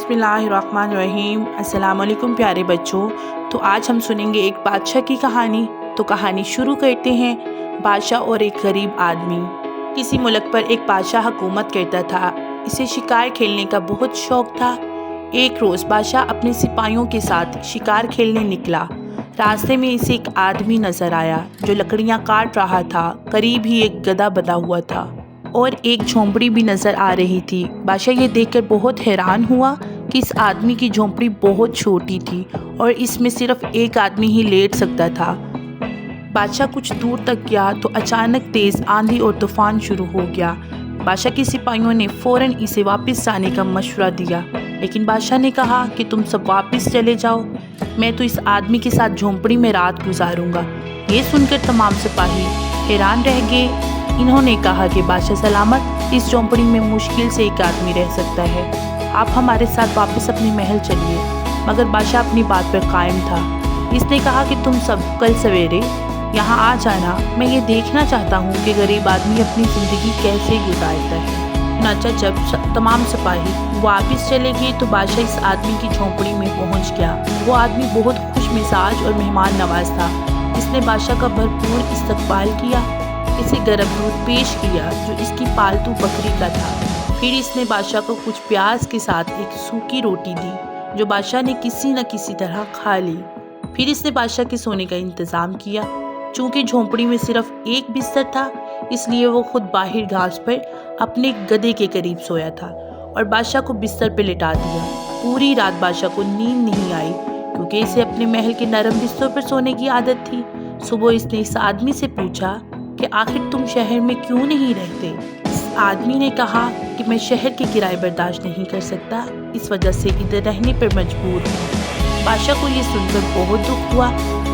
बिस्मिल्लाहिर्रहमानिर्रहीम। अस्सलाम वालेकुम प्यारे बच्चों। तो आज हम सुनेंगे एक बादशाह की कहानी। तो कहानी शुरू करते हैं। बादशाह और एक गरीब आदमी। किसी मुल्क पर एक बादशाह हुकूमत करता था। इसे शिकार खेलने का बहुत शौक था। एक रोज़ बादशाह अपने सिपाहियों के साथ शिकार खेलने निकला। रास्ते में इसे एक आदमी नजर आया जो लकड़ियाँ काट रहा था। करीब ही एक गधा बंधा हुआ था और एक झोंपड़ी भी नज़र आ रही थी। बादशाह ये देखकर बहुत हैरान हुआ कि इस आदमी की झोंपड़ी बहुत छोटी थी और इसमें सिर्फ एक आदमी ही लेट सकता था। बादशाह कुछ दूर तक गया तो अचानक तेज़ आंधी और तूफान शुरू हो गया। बादशाह के सिपाहियों ने फ़ौरन इसे वापस जाने का मशवरा दिया, लेकिन बादशाह ने कहा कि तुम सब वापस चले जाओ, मैं तो इस आदमी के साथ झोंपड़ी में रात गुजारूंगा। ये सुनकर तमाम सिपाही हैरान रह गए। इन्होंने कहा कि बादशाह सलामत, इस झोंपड़ी में मुश्किल से एक आदमी रह सकता है, आप हमारे साथ वापस अपने महल चलिए। मगर बादशाह अपनी बात पर कायम था। इसने कहा कि तुम सब कल सवेरे यहाँ आ जाना, मैं ये देखना चाहता हूँ कि गरीब आदमी अपनी ज़िंदगी कैसे गुजारता है। चुनांचे जब तमाम सिपाही वापस चले गए तो बादशाह इस आदमी की झोंपड़ी में पहुँच गया। वो आदमी बहुत खुश मिजाज और मेहमान नवाज था। इसने बादशाह का भरपूर इस्तकबाल किया, इसे गर्म दूध पेश किया जो इसकी पालतू बकरी का था। फिर इसने बादशाह को कुछ प्याज के साथ एक सूखी रोटी दी जो बादशाह ने किसी न किसी तरह खा ली। फिर इसने बादशाह के सोने का इंतज़ाम किया। चूँकि झोंपड़ी में सिर्फ एक बिस्तर था, इसलिए वो खुद बाहर घास पर अपने गधे के करीब सोया था और बादशाह को बिस्तर पर लिटा दिया। पूरी रात बादशाह को नींद नहीं आई क्योंकि इसे अपने महल के नरम बिस्तरों पर सोने की आदत थी। सुबह इसने इस आदमी से पूछा कि आखिर तुम शहर में क्यों नहीं रहते। इस आदमी ने कहा कि मैं शहर के किराए बर्दाश्त नहीं कर सकता, इस वजह से इधर रहने पर मजबूर हूँ। बादशाह को ये सुनकर बहुत दुख हुआ।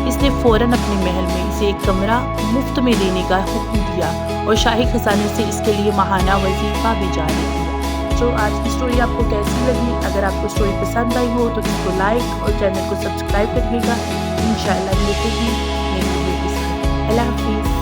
इसने फ़ौरन अपने महल में इसे एक कमरा मुफ्त में देने का हुक्म दिया और शाही खजाने से इसके लिए माहाना वजीफा भी जारी किया। तो आज की स्टोरी आपको कैसी लगी? अगर आपको स्टोरी पसंद आई हो तो इसको लाइक और चैनल को सब्सक्राइब करिएगा। इंशाअल्लाह मिलते हैं नई वीडियो के साथ। अल्लाह हाफिज़।